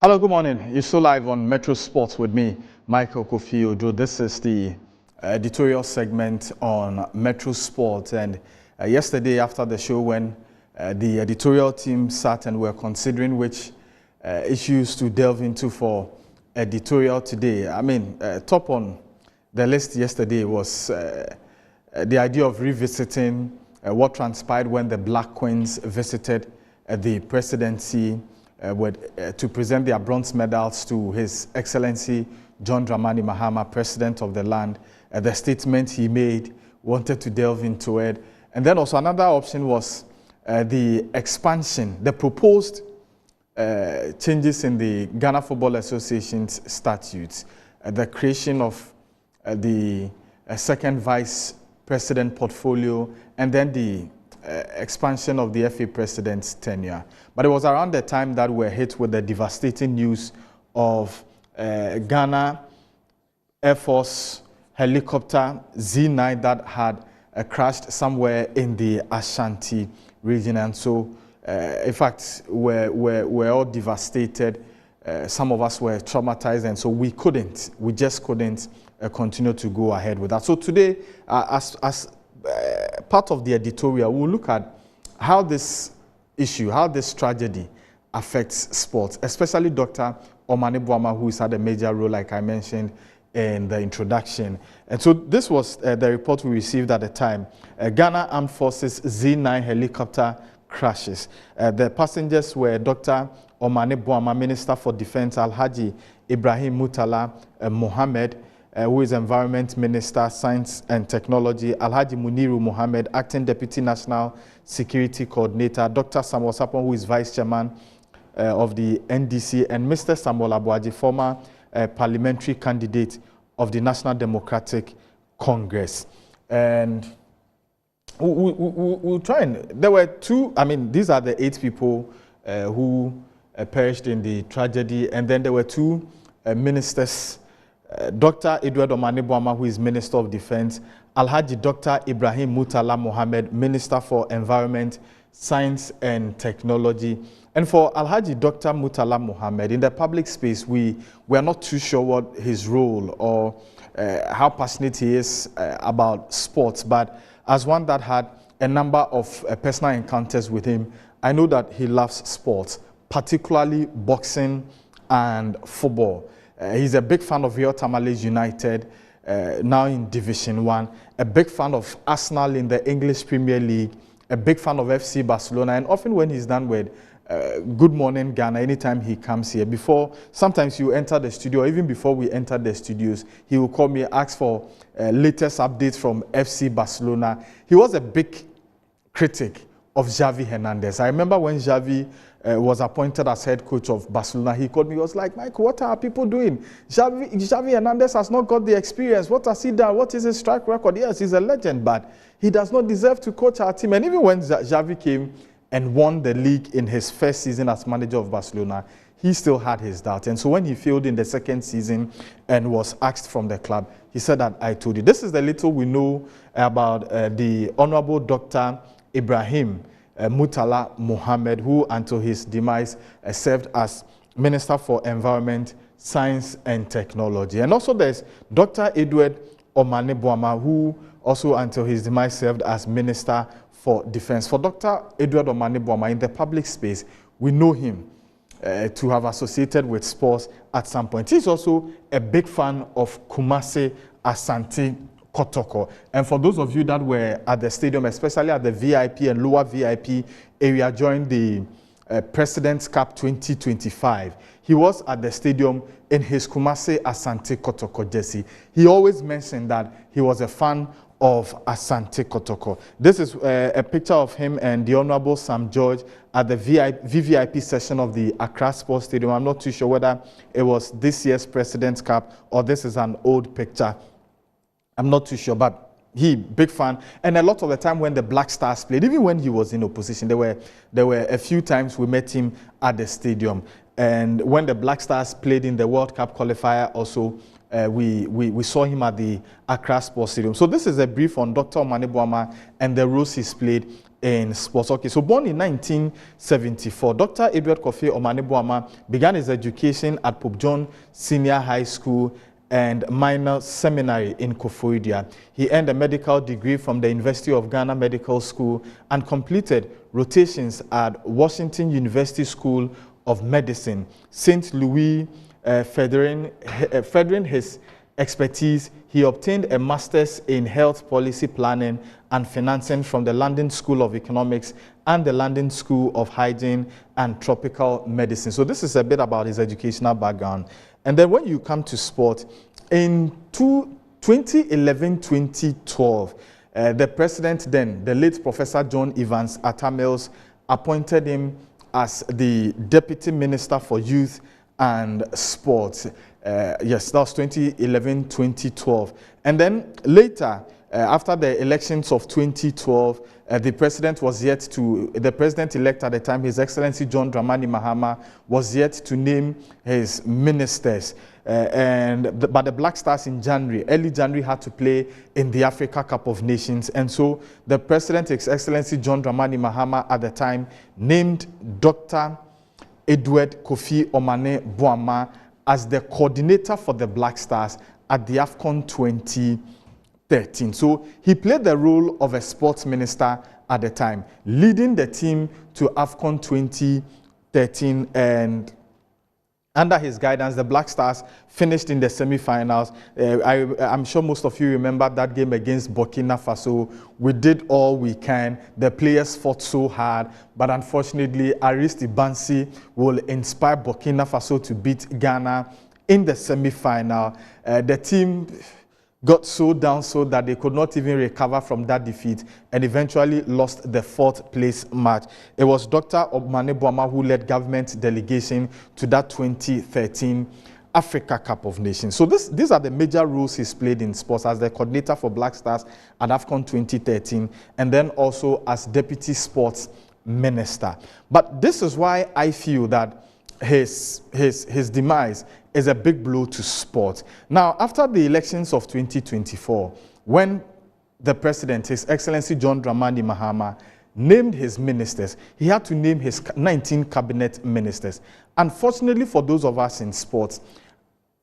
Hello, good morning. You're still live on Metro Sports with me, Michael Kofi Ojo. This is the editorial segment on Metro Sports. And yesterday after the show, when the editorial team sat and were considering which issues to delve into for editorial today, top on the list yesterday was the idea of revisiting what transpired when the Black Queens visited the presidency to present their bronze medals to His Excellency John Dramani Mahama, President of the land. The statement he made, wanted to delve into it. And then also another option was the expansion, the proposed changes in the Ghana Football Association's statutes, the creation of the second vice president portfolio, and then the expansion of the FA president's tenure. But it was around the time that we're hit with the devastating news of Ghana Air Force helicopter Z9 that had crashed somewhere in the Ashanti region. And so, in fact, we're all devastated. Some of us were traumatized, and so we just couldn't continue to go ahead with that. So today, as part of the editorial, we'll look at how this issue, how this tragedy affects sports, especially Dr. Omane Boamah, who's had a major role, like I mentioned in the introduction. And so this was the report we received at the time. Ghana Armed Forces Z9 helicopter crashes. The passengers were Dr. Omane Boamah, Minister for Defense, Alhaji Ibrahim Mutala Mohammed, who is Environment Minister, Science and Technology, Alhaji Muniru Mohammed, Acting Deputy National Security Coordinator, Dr. Samuel Sapon, who is Vice Chairman of the NDC, and Mr. Samuel Abuaji, former parliamentary candidate of the National Democratic Congress. And we'll try and, there were two, these are the 8 people who perished in the tragedy, and then there were 2 ministers, Dr. Edward Omane Boamah, who is Minister of Defense, Alhaji Dr. Ibrahim Mutala Mohammed, Minister for Environment, Science and Technology. And for Alhaji Dr. Mutala Mohammed, in the public space, we are not too sure what his role or how passionate he is about sports, but as one that had a number of personal encounters with him, I know that he loves sports, particularly boxing and football. He's a big fan of Real Tamales United, now in Division 1, a big fan of Arsenal in the English Premier League, a big fan of FC Barcelona, and often when he's done with Good Morning Ghana, anytime he comes here, sometimes you enter the studio, even before we enter the studios, he will call me, ask for latest updates from FC Barcelona. He was a big critic of Xavi Hernandez. I remember when Xavi was appointed as head coach of Barcelona, he called me, he was like, Mike, what are people doing? Xavi Hernandez has not got the experience. What has he done? What is his track record? Yes, he's a legend, but he does not deserve to coach our team. And even when Xavi came and won the league in his first season as manager of Barcelona, he still had his doubts. And so when he failed in the second season and was axed from the club, he said that I told you. This is the little we know about the Honorable Dr. Ibrahim Mutala Mohammed, who until his demise served as Minister for Environment, Science and Technology. And also there's Dr. Edward Omane Boamah, who also until his demise served as Minister for Defense. For Dr. Edward Omane Boamah, in the public space, we know him to have associated with sports at some point. He's also a big fan of Kumasi Asante Kotoko. And for those of you that were at the stadium, especially at the VIP and lower VIP area during the President's Cup 2025, he was at the stadium in his Kumasi Asante Kotoko jersey. He always mentioned that he was a fan of Asante Kotoko. This is a picture of him and the Honorable Sam George at the VVIP session of the Accra Sports Stadium. I'm not too sure whether it was this year's President's Cup or this is an old picture. I'm not too sure, but he, big fan. And a lot of the time when the Black Stars played, even when he was in opposition, there were a few times we met him at the stadium. And when the Black Stars played in the World Cup qualifier also, we saw him at the Accra Sports Stadium. So this is a brief on Dr. Omane Boamah and the roles he's played in sports. Okay, so born in 1974, Dr. Edward Kofi Omane Boamah began his education at Pope John Senior High School and Minor Seminary in Koforidua. He earned a medical degree from the University of Ghana Medical School and completed rotations at Washington University School of Medicine, St. Louis. Furthering his expertise, he obtained a master's in health policy planning and financing from the London School of Economics and the London School of Hygiene and Tropical Medicine. So this is a bit about his educational background. And then when you come to sport, in 2011-2012, the president then, the late Professor John Evans Atta Mills, appointed him as the Deputy Minister for Youth and Sports. Yes, that was 2011-2012. And then later, after the elections of 2012, the president-elect at the time, His Excellency John Dramani Mahama, was yet to name his ministers. But the Black Stars in January, early January, had to play in the Africa Cup of Nations. And so the president, His Excellency John Dramani Mahama, at the time, named Dr. Edward Kofi Omane Boamah as the coordinator for the Black Stars at the AFCON 2013. So he played the role of a sports minister at the time, leading the team to AFCON 2013, and under his guidance, the Black Stars finished in the semi-finals. I'm sure most of you remember that game against Burkina Faso. We did all we can. The players fought so hard, but unfortunately, Aristide Bansi will inspire Burkina Faso to beat Ghana in the semi-final. The team got so down so that they could not even recover from that defeat and eventually lost the 4th place match. It was Dr. Omane Boamah who led government delegation to that 2013 Africa Cup of Nations. So these are the major roles he's played in sports, as the coordinator for Black Stars at AFCON 2013 and then also as Deputy Sports Minister. But this is why I feel that his demise is a big blow to sport. Now, after the elections of 2024, when the president, His Excellency John Dramani Mahama, named his ministers, he had to name his 19 cabinet ministers. Unfortunately for those of us in sports,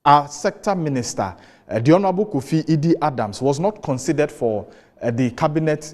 our sector minister, the Honorable Kofi Idi Adams, was not considered for the cabinet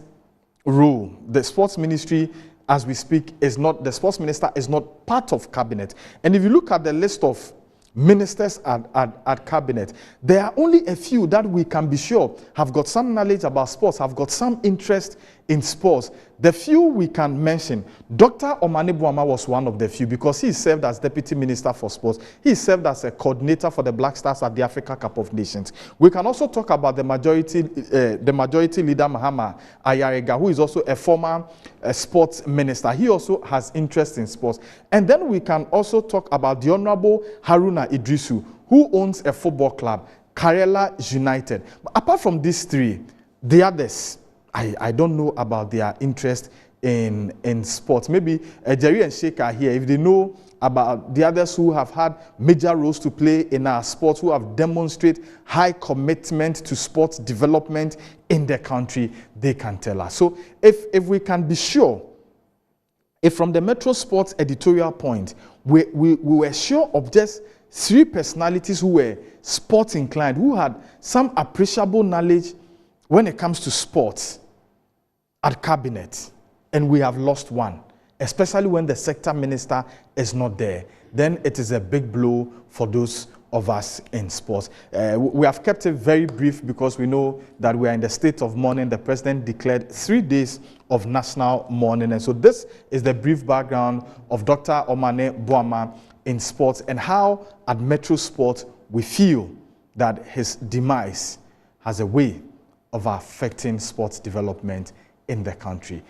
role. The sports ministry, as we speak, is not, the sports minister is not part of cabinet. And if you look at the list of ministers at cabinet, there are only a few that we can be sure have got some knowledge about sports, have got some interest in sports. The few we can mention, Dr. Omane Boamah was one of the few because he served as Deputy Minister for Sports. He served as a coordinator for the Black Stars at the Africa Cup of Nations. We can also talk about the majority leader, Mahama Ayarega, who is also a former sports minister. He also has interest in sports. And then we can also talk about the Honorable Haruna Idrisu, who owns a football club, Karela United. But apart from these three, the others, I don't know about their interest in sports. Maybe Jerry and Sheikh are here. If they know about the others who have had major roles to play in our sports, who have demonstrated high commitment to sports development in the country, they can tell us. So if we can be sure, if from the Metro Sports editorial point, we were sure of just 3 personalities who were sports inclined, who had some appreciable knowledge when it comes to sports at cabinet, and we have lost one, especially when the sector minister is not there, then it is a big blow for those of us in sports. We have kept it very brief because we know that we are in the state of mourning. The president declared 3 days of national mourning, and so this is the brief background of Dr. Omane Boamah in sports and how at Metro Sport we feel that his demise has a way of affecting sports development in the country.